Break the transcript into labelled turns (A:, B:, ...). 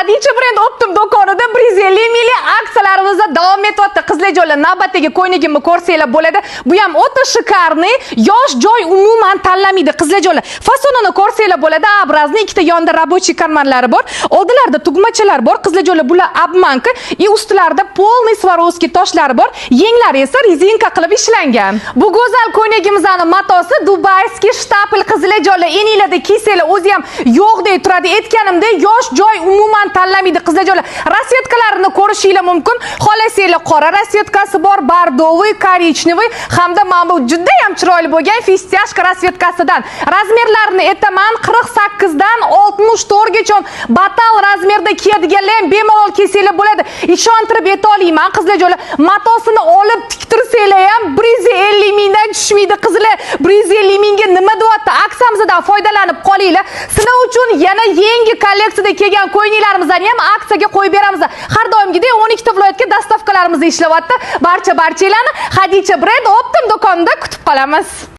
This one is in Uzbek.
A: Hadicha brend Optim do'konida 150 milliy aksiyalarimizni davom etyapti. Qizlarjo'lar, navbatdagi ko'ynagimni ko'rsanglar bo'ladi. Bu ham o'ta shikarni, yosh joy umuman tanlamaydi. Qizlarjo'lar, fasonini ko'rsanglar bo'ladi. Obrazning ikkita yonida рабочий karmanlari bor. Oldilarida tugmachalar bor. Qizlarjo'lar, bular обманка и ustlarida полный Swarovski toshlari bor. Yenglari esa rezinka qilib ishlangan. Bu go'zal ko'ynagimizning matosi dubayskiy shtapl. Qizlarjo'lar, eninglarda kiysanglar o'zi ham yo'qdek turadi. Aytganimdek, yosh joy umuman tanlamaydi. Qizlarjo'lar, rasvetkalarini ko'rishinglar mumkin. Xohlasanglar qora rasvetkasi bor, bordoviy, korичневый hamda mana bu juda ham chiroyli bo'lgan fistiyashka rasvetkasidan. Razmerlarini aytaman, 48 dan 64 gacha batal razmerda kiyadiganlar ham bemalol kiysanglar bo'ladi. Ishontirib ayta olaman, qizlarjo'lar, matosini olib tiktirsanglar ham 150 mingdan tushmaydi. Qizlar, 150 mingga nima deyapti? Aksiyamizdan foydalanib qolinglar. Sizlar uchun yana yangi kolleksiyada kelgan ko'ylaklarimizni ham aksiyaga qo'yib beramiz. Har doimgidek 12 ta viloyatga dastavkalarimiz ishlayapti. Barchalarni Hadicha brend Optim do'konida kutib qolamiz.